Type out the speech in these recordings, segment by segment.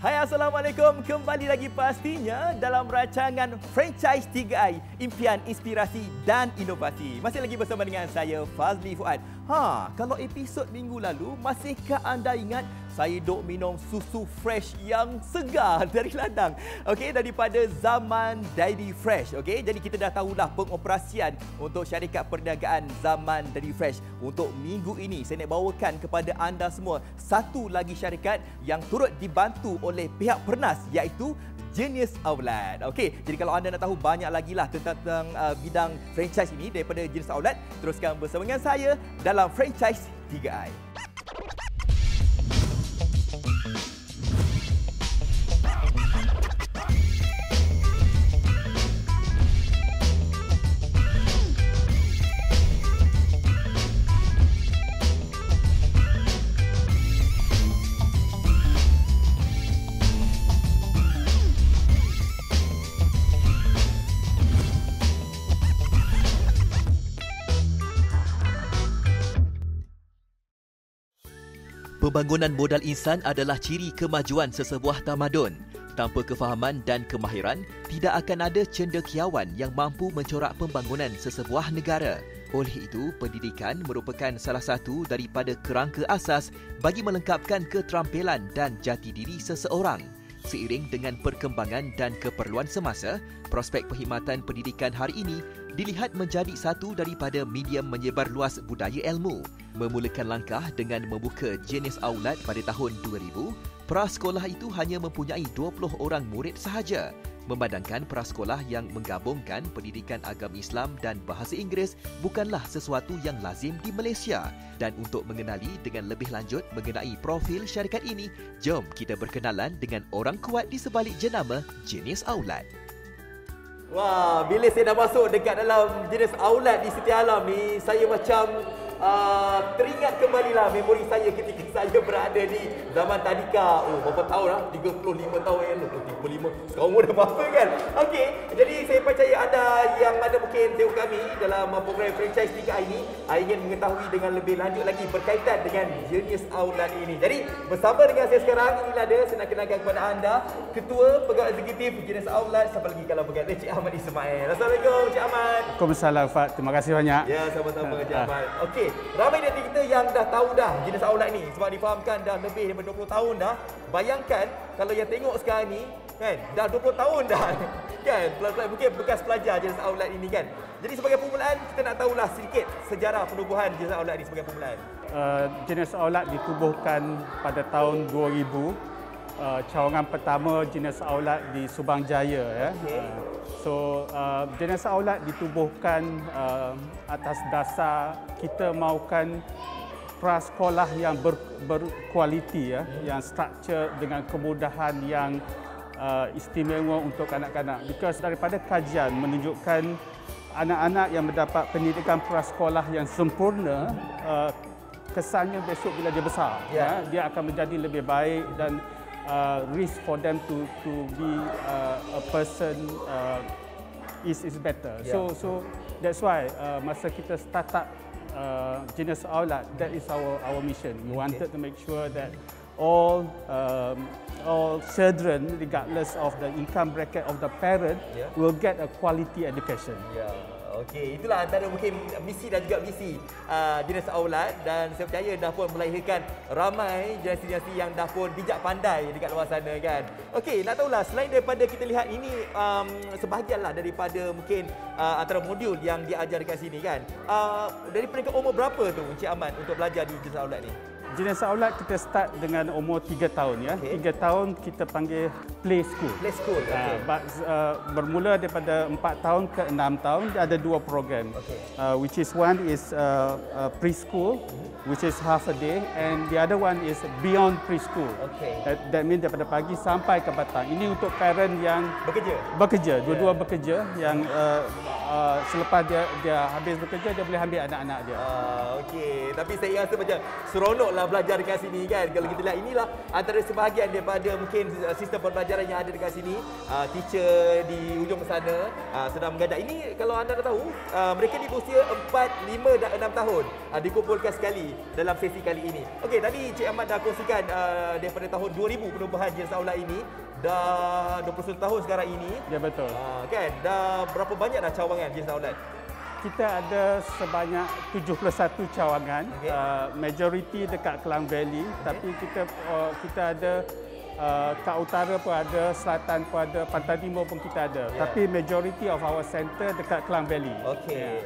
Hai, Assalamualaikum. Kembali lagi pastinya dalam rancangan Franchise 3i, Impian, Inspirasi dan Inovasi. Masih lagi bersama dengan saya, Fazli Fuad. Kalau episod minggu lalu, masihkah anda ingat saya duk minum susu fresh yang segar dari ladang? Okey, daripada Zaman Dairy Fresh. Okey, jadi kita dah tahulah pengoperasian untuk syarikat perniagaan Zaman Dairy Fresh. Untuk minggu ini, saya nak bawakan kepada anda semua satu lagi syarikat yang turut dibantu oleh pihak Pernas, iaitu Genius Outlet. Okey, jadi kalau anda nak tahu banyak lagi lah tentang bidang franchise ini daripada Genius Outlet, teruskan bersama dengan saya dalam Franchise 3i. Pembangunan modal insan adalah ciri kemajuan sesebuah tamadun. Tanpa kefahaman dan kemahiran, tidak akan ada cendekiawan yang mampu mencorak pembangunan sesebuah negara. Oleh itu, pendidikan merupakan salah satu daripada kerangka asas bagi melengkapkan keterampilan dan jati diri seseorang. Seiring dengan perkembangan dan keperluan semasa, prospek perkhidmatan pendidikan hari ini dilihat menjadi satu daripada medium menyebar luas budaya ilmu. Memulakan langkah dengan membuka Genius Outlet pada tahun 2000, prasekolah itu hanya mempunyai 20 orang murid sahaja. Memandangkan prasekolah yang menggabungkan pendidikan agama Islam dan bahasa Inggeris bukanlah sesuatu yang lazim di Malaysia. Dan untuk mengenali dengan lebih lanjut mengenai profil syarikat ini, jom kita berkenalan dengan orang kuat di sebalik jenama Genius Outlet. Wah, bila saya dah masuk dekat dalam Genius Outlet di Siti Alam ni, saya macam teringat kembalilah memori saya ketika saya berada di zaman tadika. Berapa tahun lah? 35 tahun yang lalu. 35. Sekarang umur dah berapa kan? Okey, jadi saya percaya anda yang ada mungkin tengok kami dalam program Franchise 3i ini ingin mengetahui dengan lebih lanjut lagi berkaitan dengan Genius Outlet ini. Jadi bersama dengan saya sekarang, inilah dia, saya nak kenalkan kepada anda Ketua Pegawai Eksekutif Genius Outlet. Siapa lagi kalau berkata Cik Ahmad Ismail. Assalamualaikum Cik Ahmad. Waalaikumsalam Fat. Terima kasih banyak. Ya, sama-sama Cik Ahmad. Okey, ramai dari kita yang dah tahu dah Genius Outlet ni sebab difahamkan dah lebih daripada 20 tahun dah. Bayangkan kalau yang tengok sekarang ni kan, dah 20 tahun dah kan, mungkin bekas pelajar Genius Outlet ini kan. Jadi sebagai permulaan kita nak tahulah sedikit sejarah penubuhan Genius Outlet ni sebagai permulaan. Genius Outlet ditubuhkan pada tahun 2000. Cawangan pertama Genius Outlet di Subang Jaya ya. Genius Outlet ditubuhkan atas dasar kita mahukan prasekolah yang berkualiti ya, yang struktur dengan kemudahan yang istimewa untuk kanak-kanak. Because daripada kajian menunjukkan anak-anak yang mendapat pendidikan prasekolah yang sempurna, kesannya besok bila dia besar ya, dia akan menjadi lebih baik dan risk for them to be a person is better. So that's why masa kita start up Genius Outlet, that is our mission. We wanted to make sure that all children, regardless of the income bracket of the parent, will get a quality education. Okey, itulah antara mungkin misi dan juga visi Genius Outlet, dan saya percaya dah pun melahirkan ramai generasi-generasi yang dah pun bijak pandai dekat luar sana kan. Okey, nak tahulah selain daripada kita lihat ini sebahagianlah daripada mungkin antara modul yang diajar dekat sini kan. Dari peringkat umur berapa tu Encik Ahmad untuk belajar di Genius Outlet ni? Genius Outlet kita start dengan umur 3 tahun ya. 3 tahun kita panggil play school. Play school. Bermula daripada 4 tahun ke 6 tahun ada 2 program. Which is one is preschool, which is half a day, and the other one is beyond preschool. That means daripada pagi sampai ke petang. Ini untuk parent yang bekerja, dua-dua bekerja, yang selepas dia habis bekerja, dia boleh ambil anak-anak dia. Okey, tapi saya rasa macam seronoklah belajar dekat sini kan. Kalau kita lihat, inilah antara sebahagian daripada mungkin sistem pembelajaran yang ada dekat sini. Teacher di ujung sana sedang mengajar. Ini kalau anda dah tahu, mereka di usia 4, 5 dan 6 tahun dikumpulkan sekali dalam sesi kali ini. Okey, tadi Cik Ahmad dah kongsikan daripada tahun 2000 penubuhan jenis aulat ini. Dah 21 tahun sekarang ini. Ya, betul. Kan, dah berapa banyak dah cawangan jenis aulat? Kita ada sebanyak 71 cawangan. Okay. Majoriti dekat Klang Valley, tapi kita ada kat utara pun ada, selatan pun ada, pantai timur pun kita ada. Tapi majority of our center dekat Klang Valley. Okey.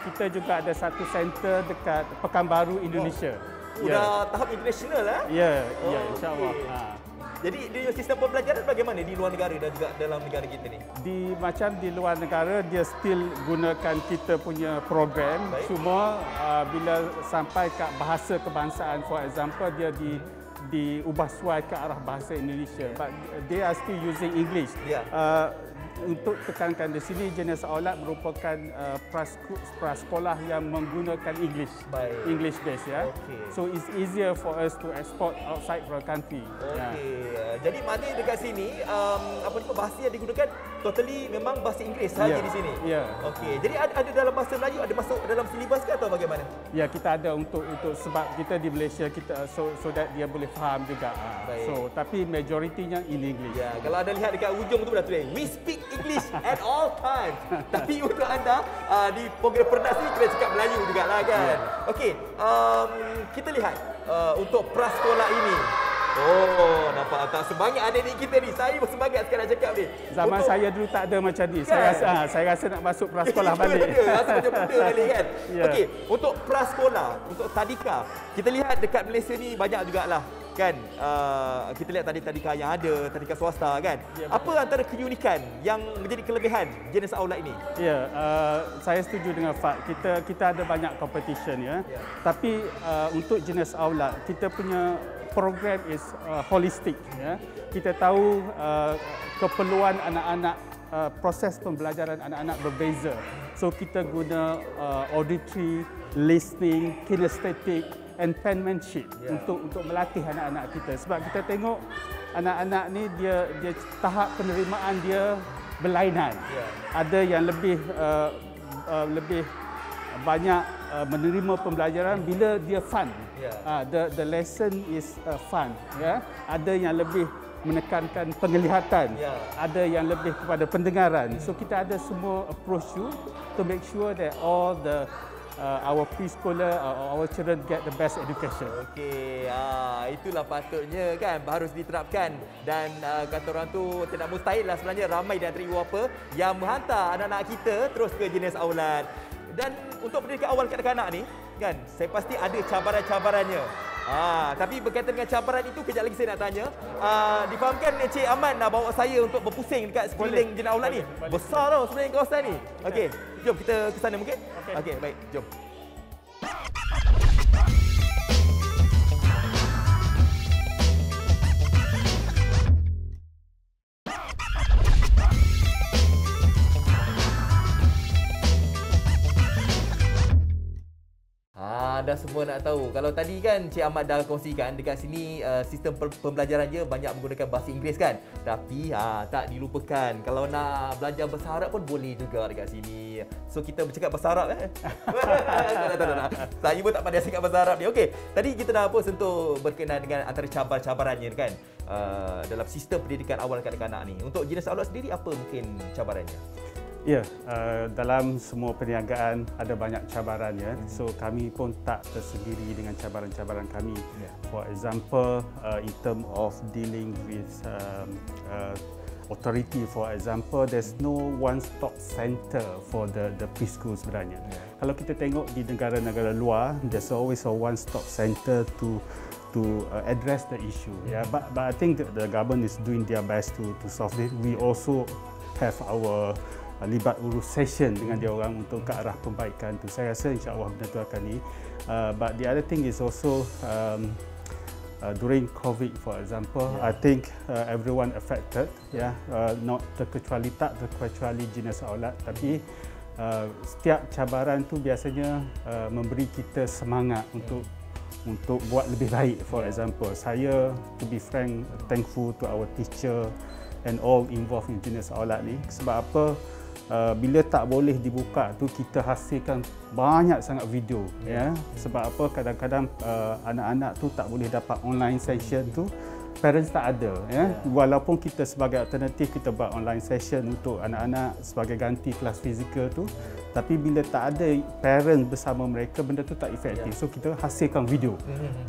Kita juga ada satu center dekat Pekanbaru, Indonesia. Sudah tahap international lah. Ya, insya-Allah. Jadi sistem pembelajaran bagaimana di luar negara dan juga dalam negara kita ni? Di luar negara dia still gunakan kita punya program. Baik. Cuma bila sampai ke bahasa kebangsaan, for example, dia diubah suai ke arah bahasa Indonesia. But they are still using English. Yeah. Untuk tekankan di sini, jenis aulat merupakan prasekolah yang menggunakan English. Baik. English base, ya. Okay. So it's easier for us to export outside our country. Okey. Jadi maknanya dekat sini bahasa yang digunakan totally memang bahasa Inggeris sahaja di sini. Ya. Okey. Jadi ada dalam bahasa Melayu, ada masuk dalam silibus ke atau bagaimana? Ya, kita ada untuk sebab kita di Malaysia, kita so that dia boleh faham juga. Baik. So tapi majoritinya in English. Ya, kalau anda lihat dekat ujung tu dah tulis we speak English at all times. Tapi untuk anda di program Pernas ni kena cakap Melayu jugalah kan. Okey, kita lihat untuk prasekolah ini. Oh, nampak tak semangat adik-adik kita ni. Saya pun semangat sekarang cakap ni. Zaman saya dulu tak ada macam ni. Kan? Saya rasa nak masuk prasekolah balik. Rasa macam muda balik kan. Ya. Okey, untuk prasekolah, untuk tadika, kita lihat dekat Malaysia ni banyak jugalah kan. Kita lihat tadika yang ada, tadika swasta kan. Ya, apa antara keunikan yang menjadi kelebihan jenis aulat ini? Ya, saya setuju dengan Fak. Kita ada banyak competition, ya. Tapi untuk jenis aulat, kita punya program is holistic, ya. Kita tahu keperluan anak-anak, proses pembelajaran anak-anak berbeza. So kita guna auditory, listening, kinesthetic and penmanship untuk melatih anak-anak kita. Sebab kita tengok anak-anak ni dia tahap penerimaan dia berlainan. Ada yang lebih banyak menerima pembelajaran bila dia fun. The lesson is fun. Ya. Ada yang lebih menekankan penglihatan. Ada yang lebih kepada pendengaran. So kita ada semua approach to make sure that all our preschooler, our children get the best education. Okey, itulah patutnya kan harus diterapkan. Dan kata orang tu tidak mustahil lah sebenarnya ramai di antara ibu bapa yang menghantar anak-anak kita terus ke jenis aulat. Dan untuk pendidikan awal kanak-kanak ni kan, saya pasti ada cabaran-cabarannya. Tapi berkaitan dengan cabaran itu, kejap lagi saya nak tanya. Difahamkan Encik Ahmad nak bawa saya untuk berpusing dekat sekeliling jenis aulat ni. Besar tau sebenarnya kawasan ni. Okey, jom kita ke sana mungkin? Okey, baik, jom. Anda semua nak tahu. Kalau tadi kan Cik Ahmad dah kongsikan dekat sini sistem pembelajaran dia banyak menggunakan bahasa Inggeris kan. Tapi tak dilupakan, kalau nak belajar bahasa Arab pun boleh juga dekat sini. So kita bercakap bahasa Arab tak. Saya pun tak pandai cakap bahasa Arab ni. Okey, tadi kita dah sentuh berkenaan dengan antara cabaran-cabarannya kan dalam sistem pendidikan awal kanak-kanak ni. Untuk jenis aulat sendiri, apa mungkin cabarannya? Ya, dalam semua perniagaan ada banyak cabaran, ya. So kami pun tak tersendiri dengan cabaran-cabaran kami. For example, in term of dealing with authority, for example, there's no one-stop center for the preschool sebenarnya. Kalau kita tengok di negara-negara luar, there's always a one-stop center to address the issue. But I think the government is doing their best to solve it. We also have our libat urus session dengan dia orang untuk ke arah perbaikan tu. Saya rasa insya-Allah benda tu akan ni. But the other thing is also during COVID, for example, I think everyone affected, not terkecuali jenis aulat, tapi setiap cabaran tu biasanya memberi kita semangat untuk buat lebih baik. For example, saya, to be frank, thankful to our teacher and all involved in Jenis Aulat ni. Sebab apa? Bila tak boleh dibuka tu, kita hasilkan banyak sangat video, ya. Sebab apa? Kadang-kadang anak-anak tu tak boleh dapat online session tu, parents tak ada, ya. Walaupun kita sebagai alternatif kita buat online session untuk anak-anak sebagai ganti kelas fizikal tu, tapi bila tak ada parent bersama mereka, benda tu tak efektif. So kita hasilkan video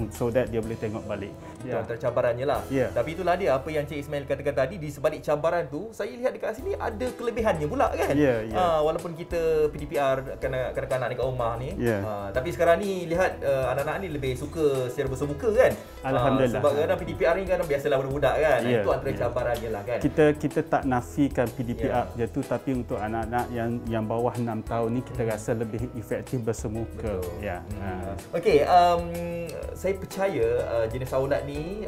so that dia boleh tengok balik. Itu antara cabarannya lah. Tapi itulah dia apa yang Cik Ismail katakan tadi, di sebalik cabaran tu saya lihat dekat sini ada kelebihannya pula kan. Walaupun kita PDPR kanak-kanak dekat rumah ni, tapi sekarang ni lihat anak-anak ni lebih suka secara bersemuka kan. Alhamdulillah. Sebab kadang PDPR ni kan biasalah budak-budak kan. Itu antara cabarannya lah kan. Kita tak nafikan PDPR je tu, tapi untuk anak-anak yang bawah 6 tahun ni kita rasa lebih efektif bersemuka. Okey, saya percaya Jenis Aulat ni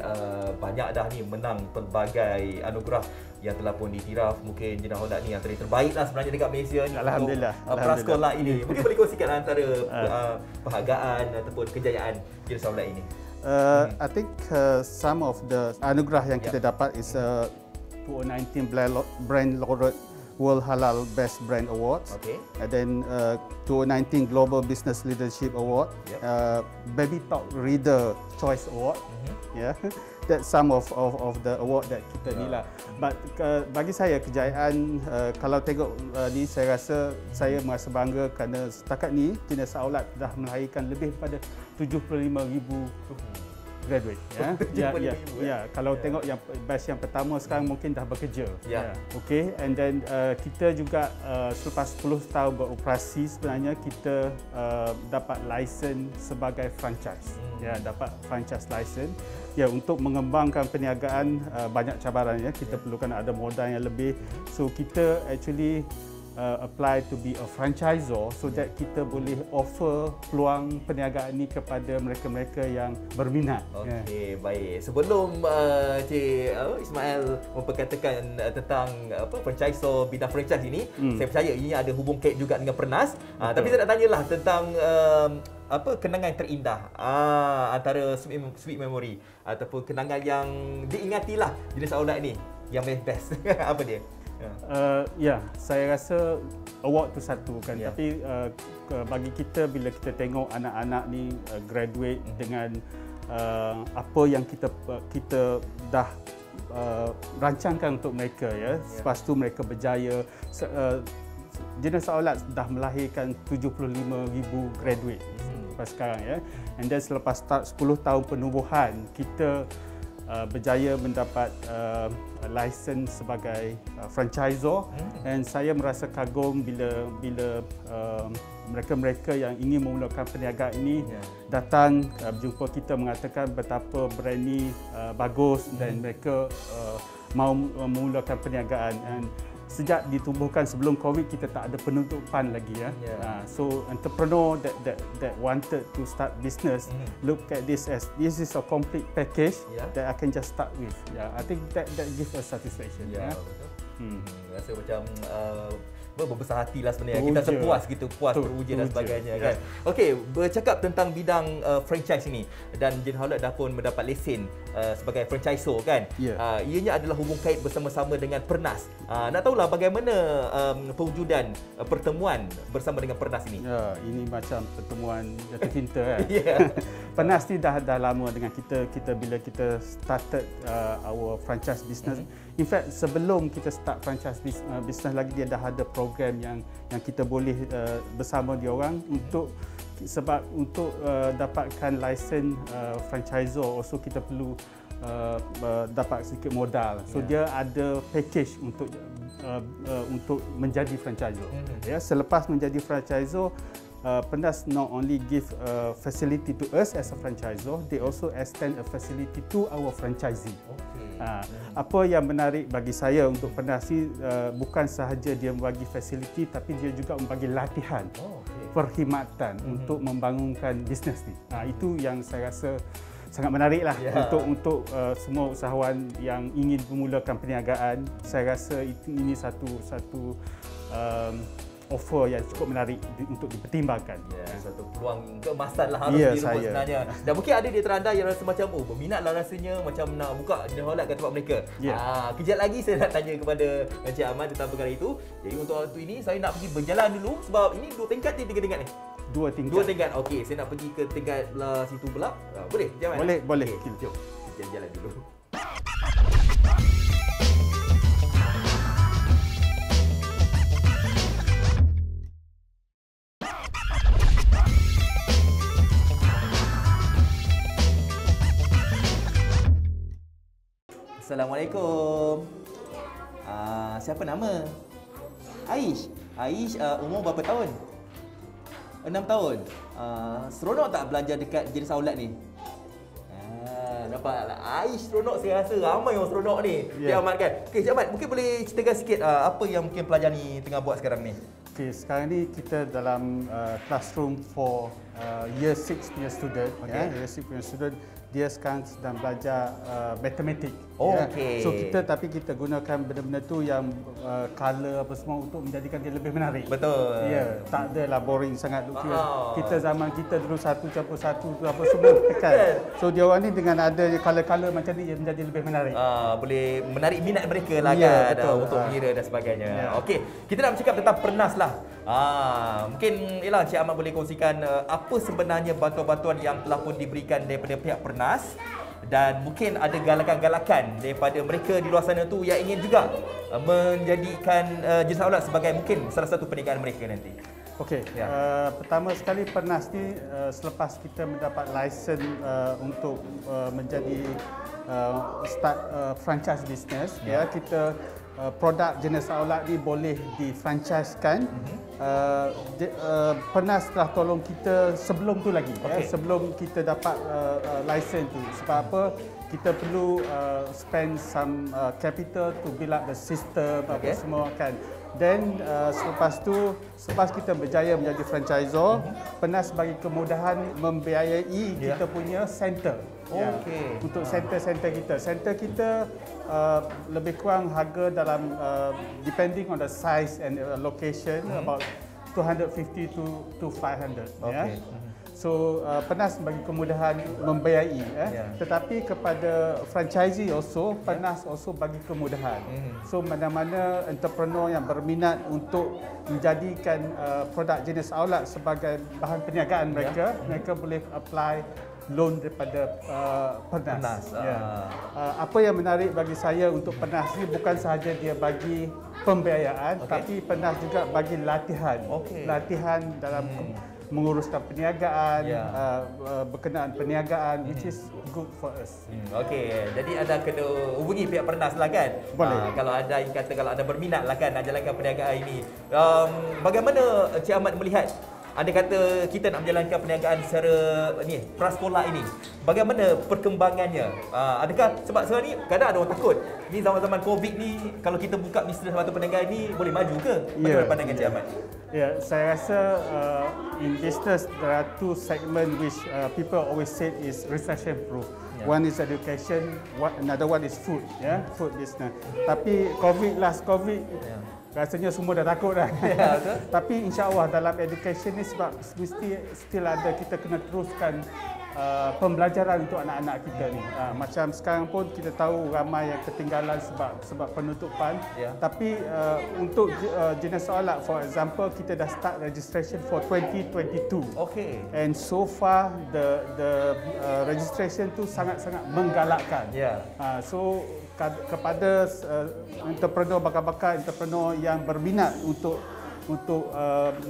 banyak dah ni menang pelbagai anugerah yang telah pun diiktiraf. Mungkin Jenis Aulat ni antara terbaik lah sebenarnya dekat Malaysia ni. Alhamdulillah. Prasekolah ini. Mungkin boleh kongsikan antara penghargaan ataupun kejayaan Jenis Aulat ini. I think some of the anugerah yang kita dapat is 2019 Brand Laureate World Halal Best Brand Awards, and then 2019 Global Business Leadership Award, Baby Talk Reader Choice Award. That's some of the award that kita ni lah. But bagi saya kejayaan, kalau tengok ni, saya rasa saya merasa bangga kerana setakat ni Jenis Aulat dah melahirkan lebih daripada 75,000 graduate. Kalau tengok yang batch yang pertama sekarang mungkin dah bekerja. Okay, and then kita juga selepas 10 tahun beroperasi sebenarnya kita dapat license sebagai franchise. Dapat franchise license. Untuk mengembangkan perniagaan banyak cabarannya, kita perlukan ada modal yang lebih. So kita actually apply to be a franchisor so that kita boleh offer peluang perniagaan ini kepada mereka-mereka yang berminat. Okey, baik. Sebelum Cik Ismail memperkatakan tentang franchisor bidang franchise ini, saya percaya ini ada hubung kait juga dengan Pernas. Tapi saya nak tanyalah tentang kenangan terindah antara sweet memory ataupun kenangan yang diingatilah Jenis Aulat ni yang best. Apa dia? Saya rasa award tu satu kan, tapi bagi kita bila kita tengok anak-anak ni graduate dengan apa yang kita dah rancangkan untuk mereka, lepas tu mereka berjaya. Jenis Aulat dah melahirkan 75,000 graduate sekarang, and then selepas 10 tahun penubuhan kita berjaya mendapat license sebagai franchisor, dan saya merasa kagum bila mereka-mereka yang ingin memulakan perniagaan ini datang berjumpa kita mengatakan betapa brand ini bagus dan mereka mau memulakan perniagaan. And sejak ditumbuhkan sebelum COVID, kita tak ada penutupan lagi. So entrepreneur that wanted to start business look at this as this is a complete package that I can just start with. I think that gives us satisfaction. Rasa macam berbesar hati lah sebenarnya. Kita sepuas gitu, puas, teruja dan sebagainya kan. Okey, bercakap tentang bidang franchise ini, dan Jenis Aulat dah pun mendapat lesen sebagai franchisor kan. Ianya adalah hubung kait bersama-sama dengan Pernas. Nak tahulah bagaimana pewujudan pertemuan bersama dengan Pernas ini. Ini macam pertemuan jatuh cinta kan. Pernas ni dah lama dengan kita bila kita started our franchise business. In fact, sebelum kita start franchise business lagi, dia dah ada program yang kita boleh bersama dia orang untuk dapatkan license franchisor. Also kita perlu dapat sedikit modal. So dia ada package untuk menjadi franchisor. Selepas menjadi franchisor, Pernas not only give a facility to us as a franchisor, they also extend a facility to our franchisee. Apa yang menarik bagi saya untuk Pernas ni, bukan sahaja dia membagi fasiliti, tapi dia juga membagi latihan, perkhidmatan untuk membangunkan bisnes ni. Itu yang saya rasa sangat menarik lah untuk semua usahawan yang ingin memulakan perniagaan. Saya rasa ini satu offer yang cukup menarik untuk dipertimbangkan. Satu peluang keemasan lah harus dirubah sebenarnya. Dan mungkin ada di antara anda yang rasa macam berminatlah rasanya macam nak buka General Outlet kat tempat mereka. Kejap lagi saya nak tanya kepada Encik Ahmad tentang perkara itu. Jadi untuk waktu ini saya nak pergi berjalan dulu sebab ini 2 tingkat ni 3 tingkat ni. 2 tingkat. 2 tingkat. Okey, saya nak pergi ke tingkat belah situ pula. Boleh? Jangan. Boleh. Okay, jom. Kita jalan dulu. Assalamualaikum. Siapa nama? Aish. Aish umur berapa tahun? 6 tahun. Seronok tak belajar dekat Jenis Aulat ni? Nampak Aish seronok, saya rasa ramai orang seronok ni. Cik Ahmad kan? Okey, Cik Ahmad, mungkin boleh ceritakan sikit apa yang mungkin pelajar ni tengah buat sekarang ni? Okey, sekarang ni kita dalam classroom for year 6 punya student. Year 6 punya student, dia sekarang sedang belajar matematik. Okey. So kita gunakan benda-benda tu yang color apa semua untuk menjadikan dia lebih menarik. Betul. Tak adalah boring sangat. Kita zaman kita dulu 1+1 tu apa semua kan. So dia orang ni dengan ada color-color macam ni, dia menjadi lebih menarik. Boleh menarik minat mereka lah kan, untuk mengira dan sebagainya. Okey, kita nak bercakap tentang Pernas lah. Mungkin ialah Cik Ahmad boleh kongsikan apa sebenarnya bantuan-bantuan yang telah pun diberikan daripada pihak Pernas, dan mungkin ada galakan-galakan daripada mereka di luar sana tu yang ingin juga menjadikan Jenis Aulat sebagai mungkin salah satu perniagaan mereka nanti. Okey, pertama sekali Pernas ni selepas kita mendapat lesen untuk menjadi start franchise business, kita produk Jenis Aulat ni boleh difranchisekan. Pernas telah tolong kita sebelum tu lagi, sebelum kita dapat lesen tu. Sebab apa? Kita perlu spend some capital to build up the system, apa semua kan. Dan selepas kita berjaya menjadi franchisor, Pernas bagi kemudahan membiayai kita punya center. Untuk center kita. Center kita lebih kurang harga dalam depending on the size and location about 250 to 500. So Pernas bagi kemudahan membiayai, tetapi kepada franchisee also Pernas also bagi kemudahan. So mana-mana entrepreneur yang berminat untuk menjadikan produk Jenis Aulat sebagai bahan perniagaan mereka, mereka boleh apply loan daripada Pernas. Apa yang menarik bagi saya untuk Pernas ni bukan sahaja dia bagi pembiayaan, tapi Pernas juga bagi latihan. Latihan dalam menguruskan perniagaan, berkenaan perniagaan, which is good for us. Jadi anda kena hubungi pihak Pernas lah kan? Boleh. Kalau ada yang kata, kalau anda berminat lah kan nak jalankan perniagaan ini. Bagaimana Cik Ahmad melihat, anda kata kita nak menjalankan perniagaan secara prasekolah ini, bagaimana perkembangannya? Adakah, sebab sekarang ni kadang ada orang takut, ni zaman-zaman Covid ni, kalau kita buka bisnes atau perniagaan ni boleh maju ke? Bagaimana pandangan Cik Ahmad? Saya rasa in business there are two segments which people always say is recession proof. One is education, another one is food, food business. Tapi last COVID, rasanya semua dah takut dah. Tapi insya-Allah dalam education ni, sebab mesti still ada, kita kena teruskan pembelajaran untuk anak-anak kita ni. Macam sekarang pun kita tahu ramai yang ketinggalan sebab penutupan. Tapi untuk Jenis Aulat, for example, kita dah start registration for 2022. And so far the registration tu sangat-sangat menggalakkan. So kepada entrepreneur, bakal-bakal entrepreneur yang berminat untuk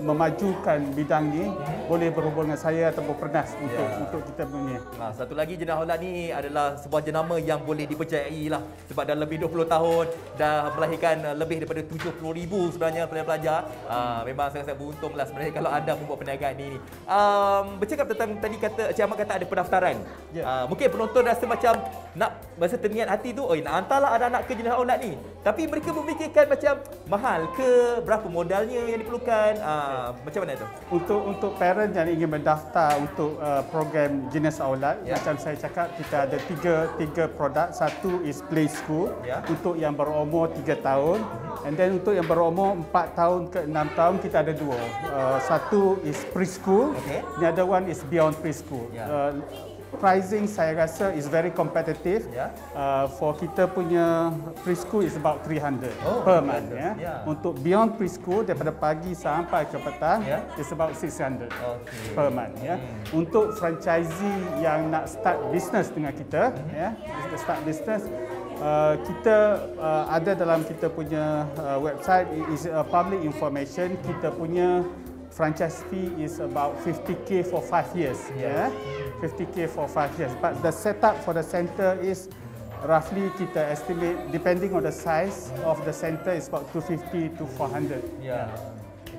memajukan bidang ni, boleh berhubung dengan saya atau Pernas untuk kita punya. Satu lagi, Jenis Aulat ni adalah sebuah jenama yang boleh dipercayai lah, sebab dah lebih 20 tahun dah melahirkan lebih daripada 70,000 sebenarnya pelajar-pelajar. Memang sangat-sangat beruntung lah sebenarnya kalau anda membuat perniagaan ini. Bercakap tentang tadi Cik Ahmad kata ada pendaftaran. Mungkin penonton rasa macam nak masa terniat hati tu, nak hantarlah anak-anak ke Jenis Aulat ni, tapi mereka memikirkan macam mahal ke, berapa modalnya yang diperlukan, macam mana tu? Untuk parent yang ingin mendaftar untuk program Jenis Aulat, macam saya cakap, kita ada tiga produk. Satu is Play School, untuk yang berumur 3 tahun. And then untuk yang berumur 4 tahun ke 6 tahun kita ada dua. Satu is preschool, the other one is beyond preschool. Pricing saya rasa is very competitive. For kita punya preschool is about 300 per month. Untuk beyond preschool daripada pagi sampai ke petang is about 600 per month. Untuk franchisee yang nak start business dengan kita, start business, kita ada dalam kita punya website is public information. Kita punya franchise fee is about 50k for 5 years. 50k for 5 years. But the setup for the center is roughly kita estimate, depending on the size of the center, is about 250 to 400.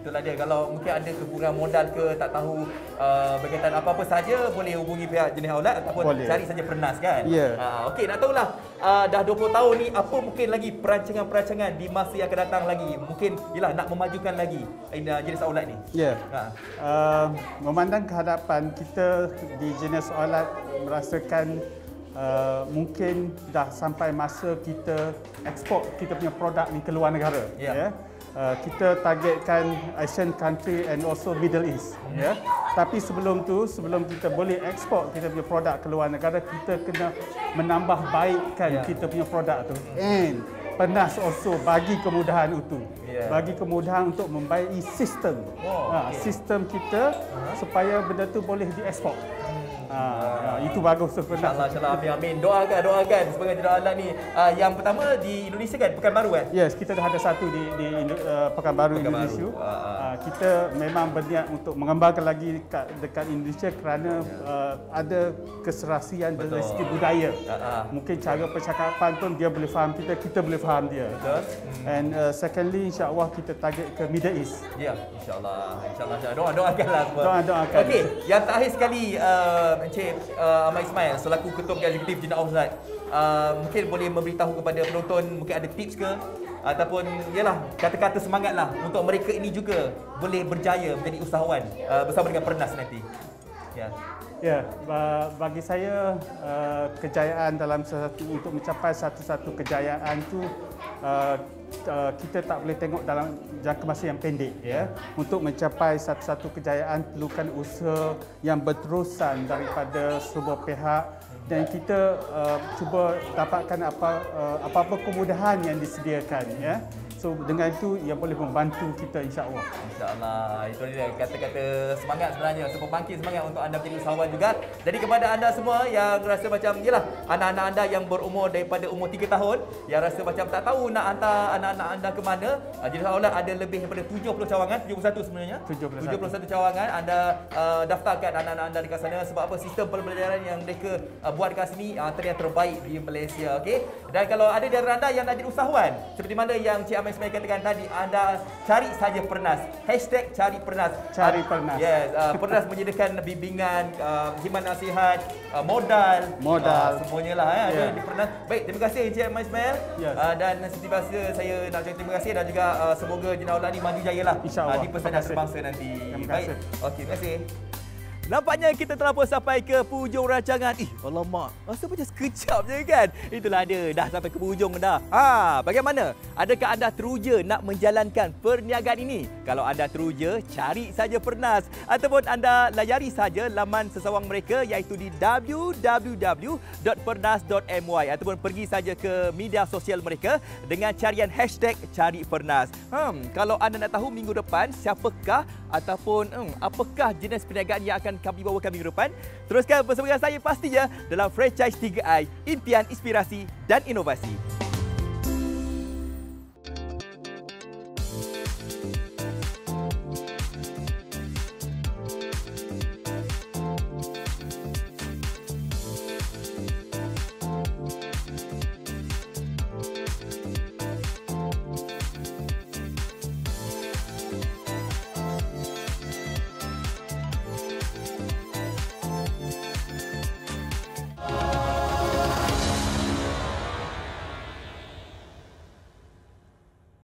Itulah dia. Kalau mungkin ada kekurangan modal ke, tak tahu berkaitan apa-apa saja, boleh hubungi pihak Jenis Aulad ataupun cari saja Pernas kan? Okey, nak tahulah dah 20 tahun ni, apa mungkin lagi perancangan-perancangan di masa yang akan datang lagi? Mungkin ialah nak memajukan lagi Jenis Aulad ni. Memandang kehadapan, kita di Jenis Aulad merasakan mungkin dah sampai masa kita ekspor kita punya produk ni ke luar negara. Kita targetkan Asian country and also Middle East. Tapi sebelum kita boleh ekspor kita punya produk ke luar negara, kita kena menambah baikkan kita punya produk tu. And Pernas also bagi kemudahan itu. Bagi kemudahan untuk membaiki sistem. Sistem kita supaya benda tu boleh diekspor. Itu bagus sebenarnya. InsyaAllah, amin. Doakan sebagai Jenis Aulad ni. Yang pertama di Indonesia kan, Pekanbaru kan? Yes, kita dah ada satu di Pekanbaru, Indonesia. Kita memang berniat untuk mengembangkan lagi dekat Indonesia kerana ada keserasian dari segi budaya. Mungkin cara percakapan pun dia boleh faham kita boleh faham dia. And secondly, insya-Allah kita target ke Middle East. InsyaAllah. Doakanlah semua. Doakan. Okey, yang terakhir sekali Encik Ahmad Ismail selaku Ketua Eksekutif Jenis Aulad, mungkin boleh memberitahu kepada penonton, mungkin ada tips ke ataupun yalah kata-kata semangatlah untuk mereka ini juga boleh berjaya menjadi usahawan bersama dengan Pernas nanti. Bagi saya kejayaan dalam untuk mencapai satu-satu kejayaan tu kita tak boleh tengok dalam jangka masa yang pendek. Untuk mencapai satu-satu kejayaan perlukan usaha yang berterusan daripada semua pihak dan kita cuba dapatkan apa-apa kemudahan yang disediakan. So dengan itu ia boleh membantu kita, insya-Allah. Insya-Allah. Itu dia kata-kata semangat sebenarnya, pembangkit semangat untuk anda menjadi usahawan juga. Jadi kepada anda semua yang rasa macam yalah anak-anak anda yang berumur daripada umur 3 tahun yang rasa macam tak tahu nak hantar anak-anak anda ke mana, Jenis Aulad ada lebih daripada 70 cawangan, 71 sebenarnya. 71 cawangan. Anda daftarkan anak-anak anda dekat sana sebab apa sistem pembelajaran yang mereka buat dekat sini antara yang terbaik di Malaysia. Okey. Dan kalau ada di antara anda yang nak jadi usahawan seperti mana yang Cik Ahmad Ismail katakan tadi, anda cari saja Pernas. #cari Pernas. Cari Pernas. Yes, Pernas menyediakan bimbingan, khidmat nasihat, modal semuanya lah ada di Pernas. Baik, terima kasih Encik Ahmad Ismail. Dan seperti biasa saya nak ucapkan terima kasih dan juga semoga Jenis Aulad ni maju jaya lah di persatuan sebangsa nanti. Baik. Okey, terima kasih. Nampaknya kita telah pun sampai ke hujung rancangan. Alamak, rasa macam sekejap je kan? Itulah dia, dah sampai ke hujung dah. Bagaimana? Adakah anda teruja nak menjalankan perniagaan ini? Kalau anda teruja, cari saja Pernas. Ataupun anda layari saja laman sesawang mereka iaitu di www.pernas.my ataupun pergi saja ke media sosial mereka dengan carian #cari Pernas. Kalau anda nak tahu minggu depan siapakah ataupun apakah jenis perniagaan yang akan kami bawakan minggu depan, teruskan bersama dengan saya pastinya dalam Franchise 3i, impian, inspirasi dan inovasi.